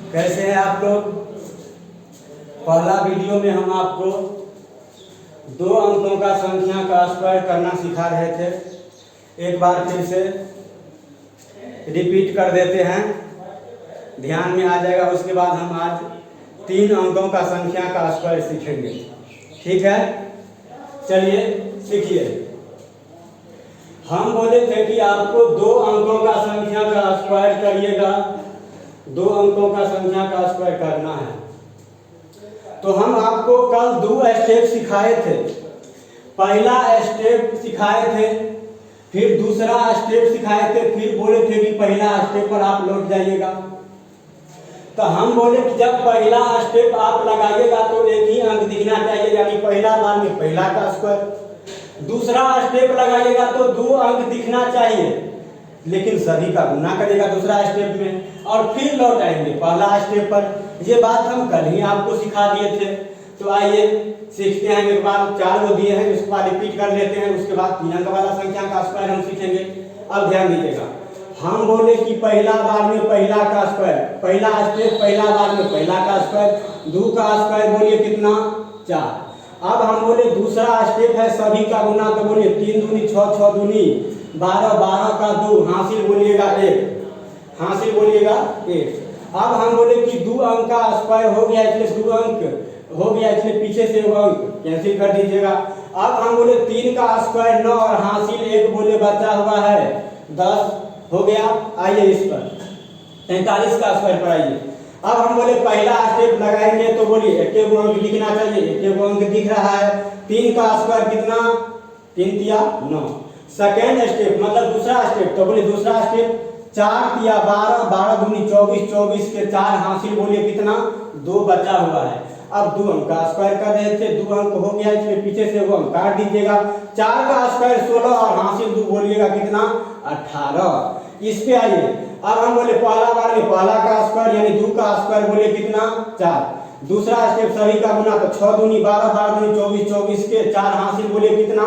कैसे हैं आप लोग। पहला वीडियो में हम आपको दो अंकों का संख्या का स्क्वायर करना सिखा रहे थे। एक बार फिर से रिपीट कर देते हैं, ध्यान में आ जाएगा। उसके बाद हम आज 3 अंकों का संख्या का स्क्वायर सीखेंगे। ठीक है, चलिए सीखिए। हम बोले थे कि आपको 2 अंकों का संख्या का स्क्वायर करिएगा, 2 अंकों का संख्या का स्क्वायर करना है। तो हम आपको कल 2 स्टेप सिखाए थे। पहला स्टेप सिखाए थे, फिर दूसरा स्टेप सिखाए थे, फिर बोले थे कि पहला स्टेप पर आप लौट जाइएगा। तो हम बोले कि जब पहला स्टेप आप लगाइएगा तो एक ही अंक दिखना चाहिए, यानी पहला बार में पहला का स्क्वायर। दूसरा स्टेप लगाइएगा तो 2 अंक दिखना चाहिए, लेकिन सभी का गुना करेगा दूसरा स्टेप में, और फिर लौट आएंगे पहला स्टेप पर। ये बात हम कल ही आपको सिखा दिए थे। तो आइए सीखते हैं। एक बार 4 वो दिए हैं, उसको रिपीट कर लेते हैं। उसके बाद 3 अंक वाला संख्या का स्क्वायर हम सीखेंगे। अब ध्यान दीजिएगा, हम बोले कि पहला बार में पहला का स्क्वायर, पहला स्टेप पहला बार में पहला का स्क्वायर, 2 का स्क्वायर बोलिए कितना 4। अब हम बोले दूसरा स्टेप है सभी का गुना, तो बोलिए 3 दूनी 6, 6 दूनी 12, 12 का 2, हासिल बोलिएगा 1, हासिल बोलिएगा 1। अब हम बोले कि 2 अंक का स्क्वायर हो गया, इसलिए 2 अंक हो गया, इसलिए पीछे से वो अंक कैंसिल कर दीजिएगा। अब हम बोले 3 का स्क्वायर 9 और हासिल 1 बोले बचा हुआ है 10 हो गया। आइए इस पर 43 का स्क्वायर पर आइए। अब हम बोले पहला स्टेप लगाएंगे तो बोलिए एक अंक दिखना चाहिए, एक अंक दिख रहा है। 3 का स्क्वायर कितना, 3 तिया 9। सेकेंड स्टेप मतलब दूसरा स्टेप, तो बोलिए दूसरा स्टेप 4 तिया 12, 12 दूनी 24, 24 के 4 हासिल बोलिए कितना 2 बचा हुआ है। अब 2 अंक का स्क्वायर कर रहे थे, 2 अंक हो गया, इसमें पीछे से वो अंक काट दीजिएगा। 4 का स्क्वायर 16 और हासिल 2 बोलिएगा कितना 18। इस पे आइए। अब हम बोले पहला बार में पहला का स्क्वायर यानी 2 का स्क्वायर बोलिए कितना 4। दूसरा स्टेप सभी का गुना, तो 6 दूनी 12, 12 दूनी 24, 24 के 4 हासिल बोलिए कितना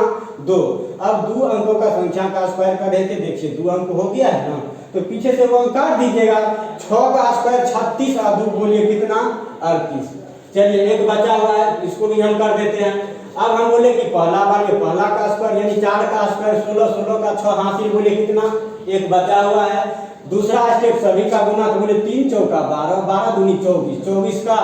2। अब 2 अंकों का संख्या का स्क्वायर कर रहे थे, देखिए 2 अंक हो गया है ना, तो पीछे से वो अंक काट दीजिएगा। 6 का स्क्वायर 36 और 2 बोलिए कितना 38। चलिए एक बचा हुआ है, इसको भी हम कर देते हैं। अब हम बोले कि पहला बार में पहला का स्क्वायर यानी 4 का स्क्वायर 16, 16 का 6 हासिल बोले कितना 1 बचा हुआ है। दूसरा स्टेप सभी का गुना, तो बोले 3 चौका 12, 12 दूनी 24, 24 का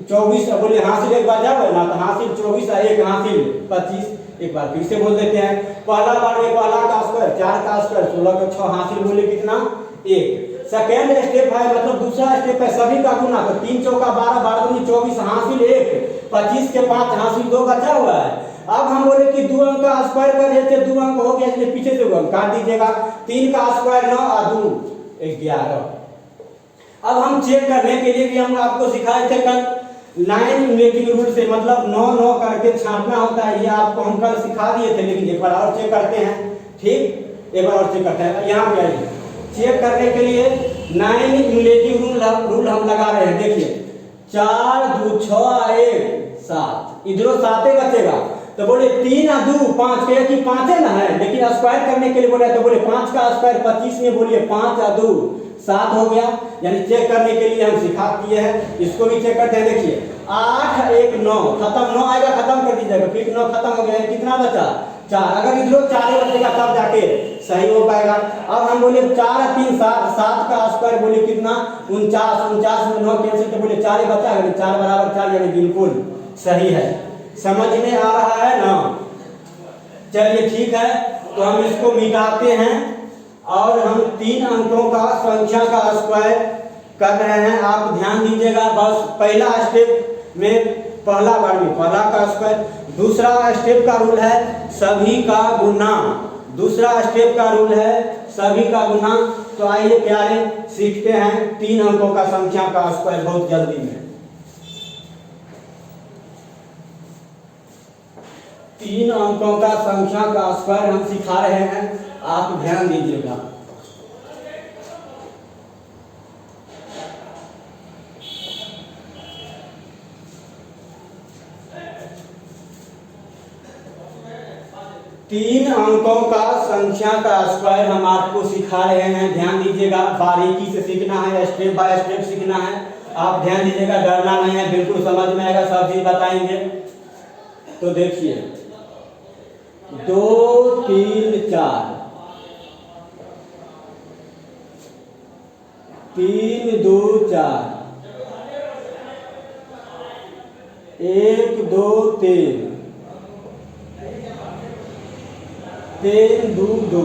24 बोले हासिल 1 बचा हुआ है ना, तो हासिल 24 और 1 हासिल 25। एक बार फिर से बोल देते हैं, पहला बार में पहला का स्क्वायर 4 का स्क्वायर 16 का 6 हासिल बोले कितना 1। सेकेंड स्टेप है मतलब दूसरा स्टेप है सभी का गुना, तो 3 चौका 12, 12 दूनी 24 हासिल 1, 25 के 5 हासिल 2 बचा हुआ है। अब हम बोले कि 2 अंक का स्क्वायर कर रहे थे, 2 अंक हो गया, इसलिए पीछे से 2 अंक काट दीजिएगा। 3 का स्क्वायर 9 और 2 11। अब हम चेक करने के लिए भी हम आपको सिखाए थे कल 9 मेकिंग रूल से, मतलब 9 9 करके छांटना होता है। ये आपको हम कल सिखा दिए थे, लेकिन एक बार और चेक करते हैं। ठीक, एक बार और चेक करते हैं। यहाँ पे आइए, चेक करने के लिए 9 इंग्लिश रूल हम लगा रहे हैं। देखिए 4 2 6 1 7, इधरों 7 बचेगा, तो बोले 3 और 2 5 के कि 5 है ना है, लेकिन स्क्वायर करने के लिए बोले तो बोले 5 का स्क्वायर 25 में बोलिए 5 और 2 7 हो गया। यानी चेक करने के लिए हम सिखा दिए हैं, इसको भी चेक करते हैं। देखिए 8 1 9 खत्म, 9 आएगा खत्म कर दीजिएगा, फिर 9 खत्म हो गया, कितना बचा 4। अगर इधरों 4 बचेगा तब जाके सही हो पाएगा। अब हम बोले 4 और 3 7, 7 का स्क्वायर बोले कितना 49, 49 में 9 कैंसिल, तो बोले 4 बचा है, 4 बराबर 4 यानी बिल्कुल सही है। समझ में आ रहा है ना। चलिए ठीक है, तो हम इसको मिटाते हैं और हम 3 अंकों का संख्या का स्क्वायर कर रहे हैं। आप ध्यान दीजिएगा, बस पहला स्टेप में पहला बार में पहला का स्क्वायर। दूसरा स्टेप का रूल है सभी का गुना, दूसरा स्टेप का रूल है सभी का गुना। तो आइए प्यारे सीखते हैं 3 अंकों का संख्या का स्क्वायर बहुत जल्दी में। 3 अंकों का संख्या का स्क्वायर हम सिखा रहे हैं, आप ध्यान दीजिएगा। 3 अंकों का संख्या का स्क्वायर हम आपको सिखा रहे हैं। ध्यान दीजिएगा, बारीकी से सीखना है, स्टेप बाय स्टेप सीखना है। आप ध्यान दीजिएगा, डरना नहीं है, बिल्कुल समझ में आएगा, सब चीज बताएंगे। तो देखिए 2 3 4 3 2 4 1 2 3 3 2 2।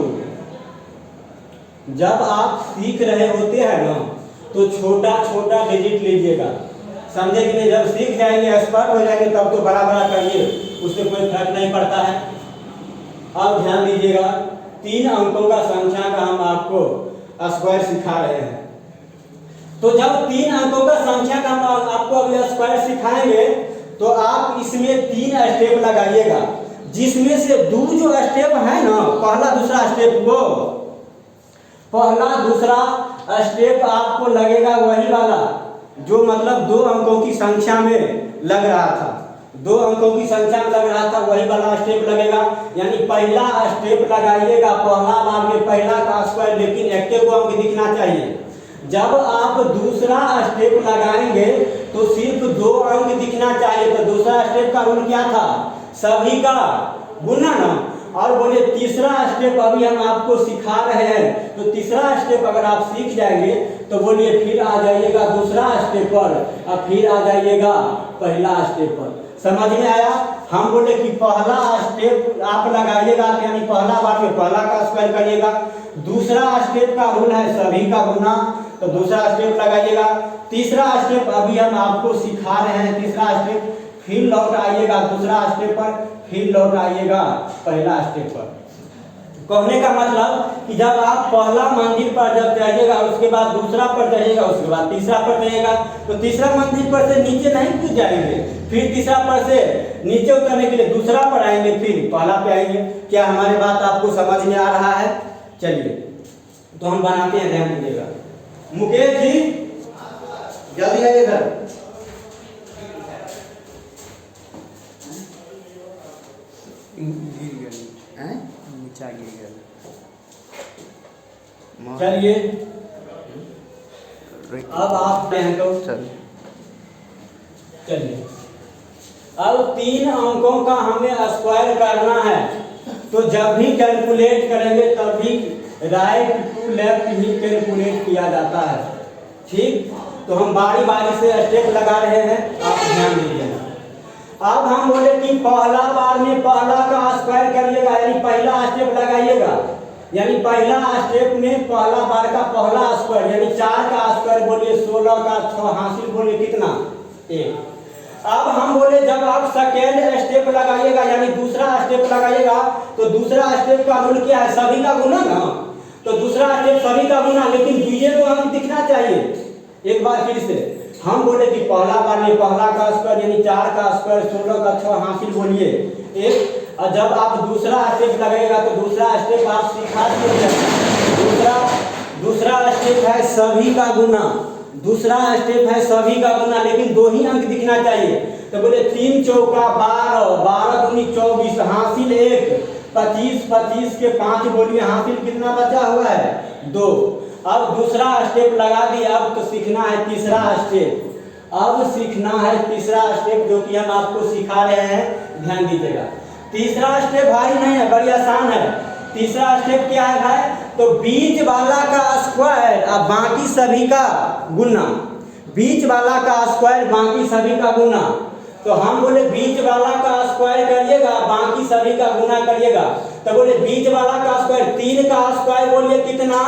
जब आप सीख रहे होते हैं ना तो छोटा छोटा डिजिट लीजिएगा, समझे कि नहीं। जब सीख जाएंगे, एक्सपर्ट हो जाएंगे, तब तो बड़ा बड़ा करिए, उससे कोई फर्क नहीं पड़ता है। अब ध्यान दीजिएगा, 3 अंकों का संख्या का हम आपको स्क्वायर सिखा रहे हैं। तो जब 3 अंकों का संख्या का हम आपको अभी स्क्वायर सिखाएंगे तो आप इसमें 3 स्टेप लगाइएगा, जिसमें से 2 जो स्टेप है ना, पहला दूसरा स्टेप, वो पहला दूसरा स्टेप आपको लगेगा वही वाला जो मतलब 2 अंकों की संख्या में लग रहा था। 2 अंकों की संख्या में लग रहा था, वही वाला स्टेप लगेगा। यानी पहला स्टेप लगाइएगा पहला बार में पहला का स्क्वायर, लेकिन एक को अंक दिखना चाहिए। जब आप दूसरा स्टेप लगाएंगे तो सिर्फ 2 अंक दिखना चाहिए। तो दूसरा स्टेप का रूल क्या था? सभी का गुना ना। और बोले तीसरा स्टेप अभी हम आपको सिखा रहे हैं, तो तीसरा स्टेप अगर आप सीख जाएंगे तो बोलिए फिर आ जाइएगा दूसरा स्टेप पर और फिर आ जाइएगा पहला स्टेप पर। समझ में आया? हम बोले कि पहला स्टेप आप लगाइएगा, यानी पहला बार में पहला का स्क्वायर करिएगा। दूसरा स्टेप का रूल है सभी का गुना, तो दूसरा स्टेप लगाइएगा। तीसरा स्टेप अभी हम आपको सिखा रहे हैं, तीसरा स्टेप, फिर लौट आइएगा दूसरा स्टेप पर, फिर लौट आइएगा पहला स्टेप पर। कहने का मतलब कि जब आप पहला मंजिल पर जब चढ़िएगा, उसके बाद दूसरा पर चढ़िएगा, उसके बाद तीसरा पर चढ़िएगा, तो तीसरा मंजिल पर से नीचे नहीं कूद जाएंगे, फिर तीसरा पर से नीचे उतरने के लिए दूसरा पर आएंगे, फिर पहला पे आएंगे। क्या हमारी बात आपको समझ में आ रहा है? चलिए तो हम बनाते हैं, ध्यान दीजिएगा। मुकेश जी जल्दी आइए इधर। चलिए अब आप चलिए अब 3 अंकों का हमें स्क्वायर करना है, तो जब भी कैलकुलेट करेंगे तभी राइट टू लेफ्ट ही कैलकुलेट किया जाता है। ठीक, तो हम बारी बारी से स्टेप लगा रहे हैं, आप ध्यान दीजिएगा। अब हम बोले कि पहला बार में पहला का स्क्वायर करिएगा, यानी पहला स्टेप लगाइएगा, यानी पहला स्टेप में पहला बार का पहला स्क्वायर, यानी 4 का स्क्वायर बोलिए 16 का 6 हासिल बोलिए कितना? 1। अब हम बोले जब आप सेकेंड स्टेप लगाइएगा, यानी दूसरा स्टेप लगाइएगा, तो दूसरा स्टेप का रूल क्या है? सभी का गुना ना। तो दूसरा स्टेप सभी का गुना, लेकिन बीजे को हम दिखना चाहिए। एक बार फिर से हम बोले कि पहला बार में पहला का स्क्वायर, यानी 4 का स्क्वायर 16 का 6 हासिल बोलिए 1। और जब आप दूसरा स्टेप लगेगा तो दूसरा स्टेप आप सिखा दीजिए। दूसरा स्टेप है सभी का गुना, दूसरा स्टेप है सभी का गुना, लेकिन 2 ही अंक दिखना चाहिए। तो बोले 3 चौका 12, 12 दूनी 24 हासिल 1, 25, 25 के 5 बोलिए हासिल कितना बचा हुआ है? 2। अब दूसरा स्टेप लगा दिया, अब तो सीखना है तीसरा स्टेप। अब सीखना है तीसरा स्टेप जो कि हम आपको सिखा रहे हैं, ध्यान दीजिएगा। तीसरा स्टेप भाई नहीं है, बड़ी आसान है। तीसरा स्टेप क्या है भाई? तो बीच वाला का स्क्वायर और बाकी सभी का गुना, बीच वाला का स्क्वायर बाकी सभी का गुना। तो हम बोले बीच वाला का स्क्वायर करिएगा, बाकी सभी का गुना करिएगा। तो बोले बीच वाला का स्क्वायर 3 का स्क्वायर बोलिए कितना?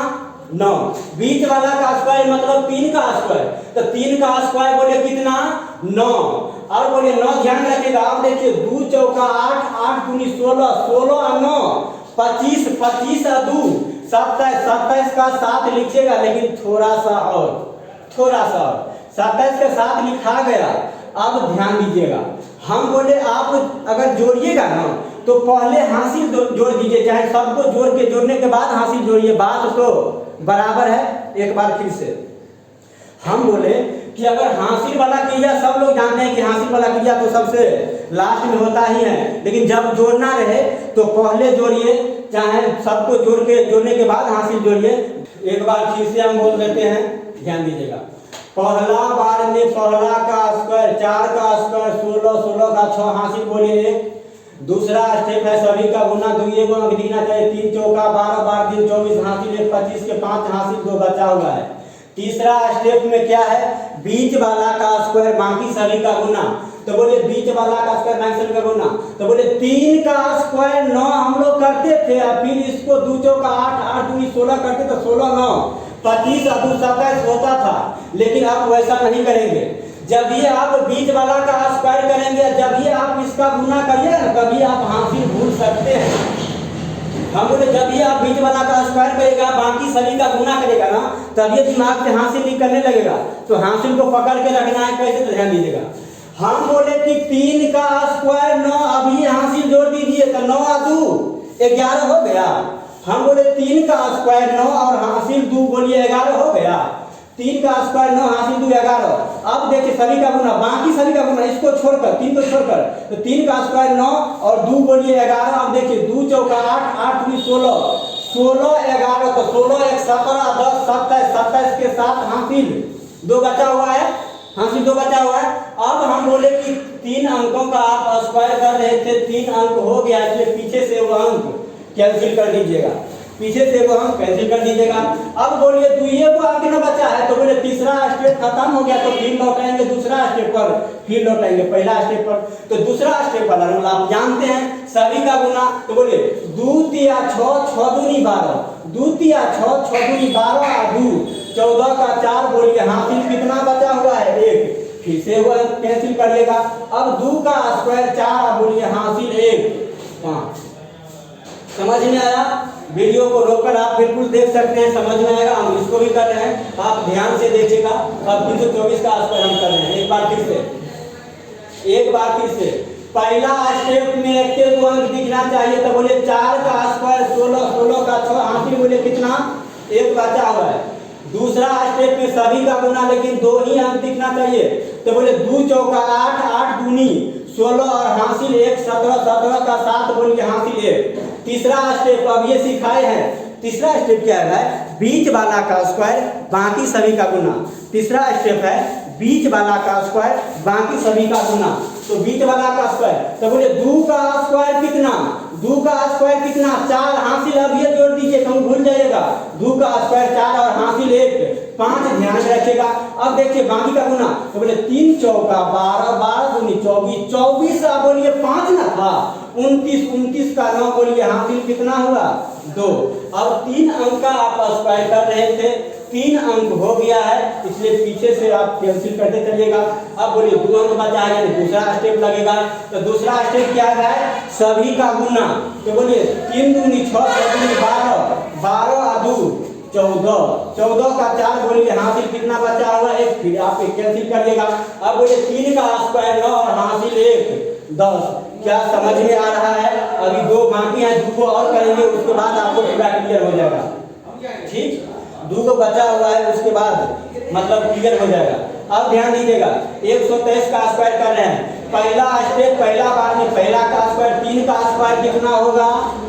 9। बीच वाला का स्क्वायर मतलब 3 का स्क्वायर, तो 3 का स्क्वायर बोलिए कितना? 9। और बोलिए 9, ध्यान रखिएगा। आप देखिए 2 चौका 8, 8 दूनी 16, 16 और 9 25, 25 और 2 27, 27 का 7 लिखिएगा, लेकिन थोड़ा सा और 27 के साथ लिखा गया। अब ध्यान दीजिएगा, हम बोले आप अगर जोड़िएगा ना तो पहले हासिल जोड़ दीजिए, चाहे सबको जोड़ के जोड़ने के बाद हासिल जोड़िए, बात तो बराबर है। एक बार फिर से हम बोले कि अगर हासिल वाला क्रिया, सब लोग जानते हैं कि हासिल वाला क्रिया तो सबसे लास्ट में होता ही है, लेकिन जब जोड़ना रहे तो पहले जोड़िए, चाहे सबको जोड़ने के बाद हासिल जोड़िए। एक बार फिर से हम बोल देते हैं, ध्यान दीजिएगा। पहला बार में पहला का स्क्वायर 4 का स्क्वायर 16, 16 का 6 हासिल बोलिए 1। दूसरा स्टेप है सभी का गुना, दुइये को अंक दिखना चाहिए, 3 चौका 12, 12 दिन 24 हासिल 1, 25 के 5 हासिल 2 बचा हुआ है। तीसरा स्टेप में क्या है, बीच वाला का स्क्वायर बाकी सभी का गुना, तो बोले बीच वाला का स्क्वायर बाकी सभी का गुना, तो बोले 3 का स्क्वायर 9 हम लोग करते थे, और फिर इसको 2 चौका 8, 8 दूनी 16 करते तो 16 9 25 और 2 27 होता था, लेकिन अब वैसा नहीं करेंगे। जब ये आप बीच वाला का स्क्वायर करेंगे, जब ये आप इसका गुना करिए ना, तभी आप हासिल भूल सकते हैं। हम बोले जब ये आप बीच वाला का स्क्वायर करेगा, बाकी सभी का गुना करेगा ना, तब ये दिमाग से हासिल नहीं करने लगेगा। तो हासिल को पकड़ के रखना है कैसे, तो ध्यान दीजिएगा। हम बोले कि 3 का स्क्वायर 9, अभी हासिल जोड़ दीजिए तो 9 और 2 11 हो गया। हम बोले 3 का स्क्वायर 9 और हासिल 2 बोलिए 11 हो गया। 3 का स्क्वायर 9 हासिल 2 11। अब देखिए सभी का गुना, बाकी सभी का गुना, इसको छोड़कर 3 को छोड़कर, तो 3 का स्क्वायर 9 और 2 बोलिए 11। अब देखिए 2 चौका 8, 8 दूनी 16, 16 11, तो 16 1 17 10 27, 27 के साथ हासिल 2 बचा हुआ है, हासिल 2 बचा हुआ है। अब हम बोले कि 3 अंकों का आप स्क्वायर कर रहे थे, 3 अंक हो गया, इसलिए पीछे से वो अंक कैंसिल कर दीजिएगा, पीछे से वो हम कैंसिल कर दीजिएगा। अब बोलिए दुइये को अंक न बचा है, तो बोले तीसरा स्टेप खत्म हो गया, तो फिर लौटाएंगे दूसरा स्टेप पर, फिर लौटाएंगे पहला स्टेप पर। तो दूसरा स्टेप वाला रूल आप जानते हैं, सभी का गुना, तो बोलिए 2 तिया 6, 6 दूनी 12, 2 तिया 6, 6 दूनी 12 और 2 14 का 4 बोलिए हासिल कितना बचा हुआ है 1, फिर से वो कैंसिल करिएगा। अब 2 का स्क्वायर 4 बोलिए हासिल 1 5। समझ में आया? वीडियो को रोककर आप बिल्कुल देख सकते हैं, समझ में आएगा। हम इसको भी कर रहे हैं, आप ध्यान से देखिएगा। अब 324 का स्क्वायर हम कर रहे हैं, एक बार फिर से। पहला स्टेप में एक को अंक दिखना चाहिए, तो बोले 4 का स्क्वायर 16, 16 का 6 हासिल बोले कितना 1 बचा हुआ है। दूसरा स्टेप में सभी का गुना, लेकिन 2 ही अंक दिखना चाहिए, तो बोले 2 चौका 8, 8 दूनी 16 और हासिल 1 17, 17 का 7 बोलिए हासिल 1। तीसरा स्टेप अब ये सिखाए हैं। तीसरा स्टेप क्या है, बीच वाला का स्क्वायर बाकी सभी का गुना। तीसरा स्टेप है बीच वाला का स्क्वायर बाकी सभी का गुना। तो बीच वाला का स्क्वायर, तो बोले 2 का स्क्वायर कितना, 2 का स्क्वायर कितना 4 हासिल, अब ये जोड़ दीजिए, कहीं भूल जाइएगा। 2 का स्क्वायर 4 और हासिल 1 5, ध्यान रखिएगा। अब देखिए बाकी का गुना, तो बोले 3 चौका 12, 12 दूनी 24, 24 आप बोलिए 5 ना था, 29, 29 का 9 बोलिए हासिल कितना हुआ 2। अब 3 अंक का आप स्क्वायर कर रहे थे, 3 अंक हो गया है, इसलिए पीछे से आप कैंसिल करते चलिएगा। अब बोलिए 2 अंक बचा है, दूसरा स्टेप लगेगा। तो दूसरा स्टेप क्या है, सभी का गुना, तो बोलिए 3 दूनी 6, 6 दूनी 12, 12 और 2 14, 14 का 4 बोलिए हासिल कितना बचा हुआ 1, फिर आप कैंसिल करिएगा। अब बोलिए 3 का स्क्वायर 9 और हासिल 1 10। क्या समझ में आ रहा है? अभी 2 बाकी है, 2 को और करेंगे, उसके बाद आपको पूरा क्लियर हो जाएगा। ठीक, 2 को बचा हुआ है, उसके बाद मतलब क्लियर हो जाएगा। अब ध्यान दीजिएगा, 123 का स्क्वायर कर रहे हैं। पहला स्टेप, पहला बार में पहला का स्क्वायर, 3 का स्क्वायर कितना होगा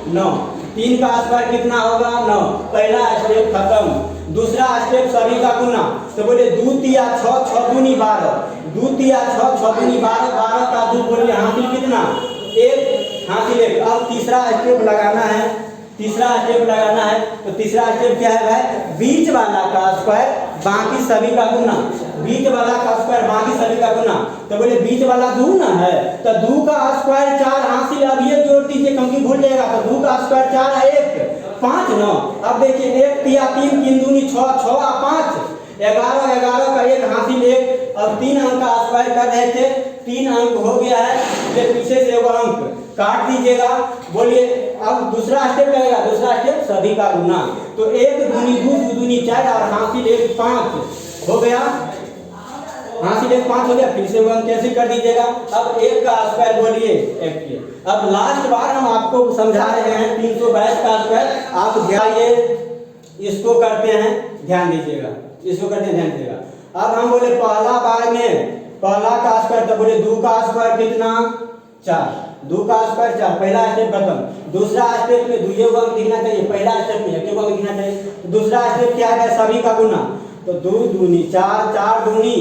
9, 3 का स्क्वायर कितना होगा 9, पहला स्टेप खत्म। दूसरा स्टेप सभी का गुना, तो बोले 2 तिया 6, 6 दूनी 12, 2 तिया 6, 6 दूनी 12, 12 का 2 बोलिए हासिल कितना 1 हासिल 1। अब तीसरा स्टेप लगाना है, तीसरा स्टेप लगाना है। तो तीसरा स्टेप क्या है भाई, बीच वाला का स्क्वायर बाकी सभी का गुना, बीच वाला का स्क्वायर बाकी सभी का गुना, तो बोले बीच वाला 2 ना है, तो 2 का स्क्वायर 4 हासिल, अब ये जोड़ दीजिए क्योंकि भूल जाएगा। तो 2 का स्क्वायर 4 है 1 5 9। अब देखिए 1 तिया 3, 3 दूनी 6, 6 और 5 11, 11 का 1 हासिल 1। अब 3 अंक का स्क्वायर कर रहे थे, 3 अंक हो गया है, इसलिए पीछे से वो अंक काट दीजिएगा। बोलिए अब दूसरा स्टेप लगेगा, दूसरा स्टेप सभी का गुना, तो 1 दूनी 2, 2 दूनी 4 और हासिल 1 5 हो गया, हासिल 1 5 हो गया, फिर से वो अंक कैंसिल कर दीजिएगा। अब 1 का स्क्वायर बोलिए 1 के। अब लास्ट बार हम आपको समझा रहे हैं 322 का स्क्वायर, आप ध्यान इसको करते हैं, ध्यान दीजिएगा, इसको करते हैं, ध्यान दीजिएगा। अब हम बोले पहला बार में पहला का स्क्वायर, तो बोले 2 का स्क्वायर कितना 4, 2 का स्क्वायर 4, पहला स्टेप खत्म। दूसरा स्टेप में दुइये को अंक दिखना चाहिए, पहला स्टेप में एक को अंक दिखना चाहिए। दूसरा स्टेप क्या है, सभी का गुना, तो 2 दूनी 4, 4 दूनी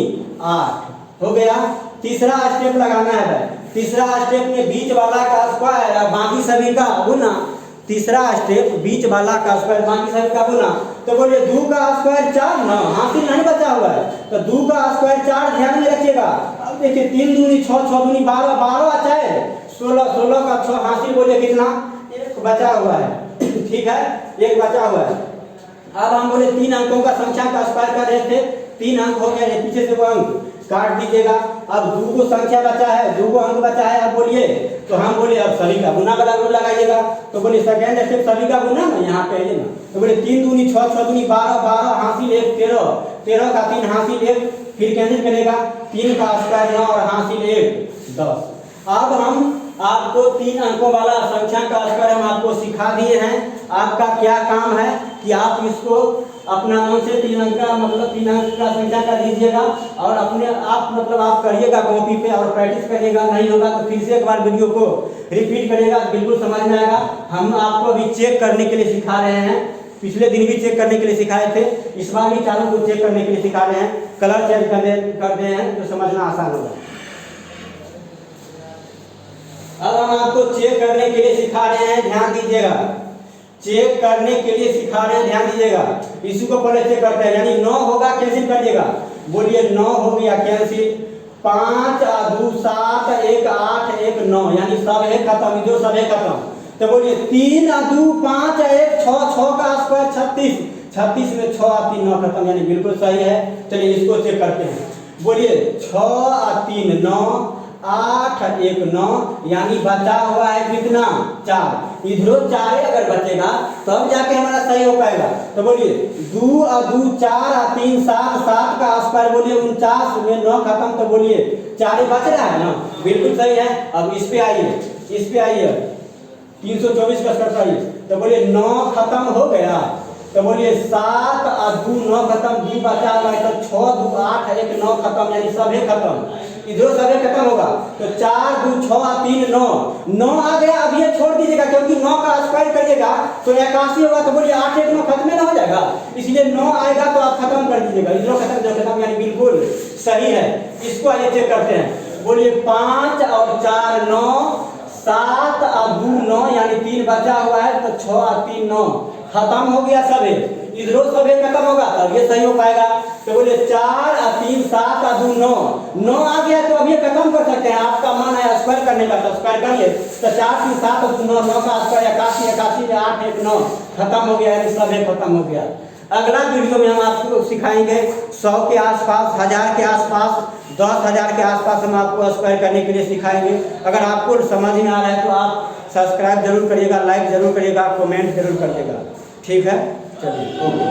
8 हो गया। तीसरा स्टेप लगाना है भाई, तीसरा स्टेप में बीच वाला का स्क्वायर और बाकी सभी का गुना। तीसरा स्टेप बीच वाला का स्क्वायर बाकी सभी का गुना। तो बोलिए 2 का स्क्वायर 4 ना, हासिल नहीं बचा हुआ है, तो 2 का स्क्वायर 4 ध्यान में रखिएगा। अब देखिए 3 दूनी 6, 6 दूनी 12, 12 अच्छा है, 16, 16 का 6 हासिल, बोलिए कितना, 1 बचा हुआ है। ठीक है, 1 बचा हुआ है। अब हम बोले 3 अंकों का संख्या का स्क्वायर कर रहे थे, 3 अंक हो गए, पीछे से वो अंक काट दीजिएगा। अब 2 को संख्या बचा है, 2 को अंक बचा है, अब बोलिए, तो हम बोले अब सभी का गुना वाला रूल लगाइएगा। तो बोलिए सेकंड स्टेप सभी का गुना ना, यहाँ पे है ना, तो बोले 3 दूनी 6, 6 दूनी 12, 12 हासिल 1, 13, 13 का 3 हासिल 1, फिर कैंसिल करेगा, 3 का स्क्वायर 9 और हासिल 1, 10। अब हम आपको 3 अंकों वाला संख्या का स्क्वायर हम आपको सिखा दिए हैं। आपका क्या काम है कि आप इसको अपना मन से 3 अंक का मतलब 3 अंक का संख्या का दीजिएगा और अपने आप मतलब आप करिएगा कॉपी पे और प्रैक्टिस करिएगा। नहीं होगा तो फिर से एक बार वीडियो को रिपीट करिएगा, बिल्कुल समझ में आएगा। हम आपको अभी चेक करने के लिए सिखा रहे हैं, पिछले दिन भी चेक करने के लिए सिखाए थे, इस बार भी चालू को चेक करने के लिए सिखा रहे हैं। कलर चेंज कर दे हैं तो समझना आसान होगा। अब हम आपको चेक करने के लिए सिखा रहे हैं, ध्यान दीजिएगा। चेक करने के लिए सिखा रहे हैं, ध्यान दीजिएगा। इसी को पहले चेक करते हैं, यानी 9 होगा, कैंसिल करिएगा। बोलिए 9 हो गया कैंसिल, 5 और 2 7, 1 8, 1 9, यानी सब है खत्म, जो सब है खत्म। तो बोलिए 3 और 2 5 और 1 6, 6 का स्क्वायर 36, 36 में 6 और 3 9 खत्म, यानी बिल्कुल सही है। चलिए इसको चेक करते हैं। बोलिए 6 और 3 9, 8 और 1 9, यानी बचा हुआ है कितना, 4। इधरों 4 अगर बचेगा तब जाके हमारा सही हो पाएगा। तो बोलिए 2 और 2 4 और 3 7, 7 का स्क्वायर बोलिए 49 में 9 खत्म, तो बोलिए 4 बच रहा है ना, बिल्कुल सही है। अब इस पे आइए, इस पे आइए, 324 का स्क्वायर आइए, तो बोलिए 9 खत्म हो गया। तो बोलिए 7 और 2 9 खत्म, 2 बचा हुआ है, तो 6 2 8 1 9 खत्म, यानी सब है खत्म, इधर सब खत्म होगा। तो 4 2 6 और 3 9, 9 आ गया। अब ये छोड़ दीजिएगा क्योंकि 9 का स्क्वायर करिएगा तो 81 होगा, तो बोलिए 8 1 9 खत्म ना हो जाएगा, इसलिए 9 आएगा तो आप खत्म कर दीजिएगा, इधर खत्म जो खत्म, यानी बिल्कुल सही है। इसको आइए चेक करते हैं। बोलिए 5 और 4 9, 7 और 2 9, यानी 3 बचा हुआ है, तो 6 और 3 9 खत्म हो गया, सब है इधरों सब खत्म होगा, तब ये सही हो पाएगा। तो बोले 4 और 3 7 और 2 9, 9 आ गया, तो अब ये खत्म कर सकते हैं। आपका मन है स्क्वायर करने का, तो स्क्वायर करिए। तो 4 3 7 और 2 9, 9 का स्क्वायर 81, 81 में 8 1 9 खत्म हो गया, यानी सब खत्म हो गया। अगला वीडियो में हम आपको सिखाएंगे 100 के आसपास, 1000 के आसपास, 10,000 के आसपास हम आपको स्क्वायर करने के लिए सिखाएंगे। अगर आपको समझ में आ रहा है तो आप सब्सक्राइब जरूर करिएगा, लाइक जरूर करिएगा, कमेंट जरूर करिएगा। ठीक है, चलिए ओके।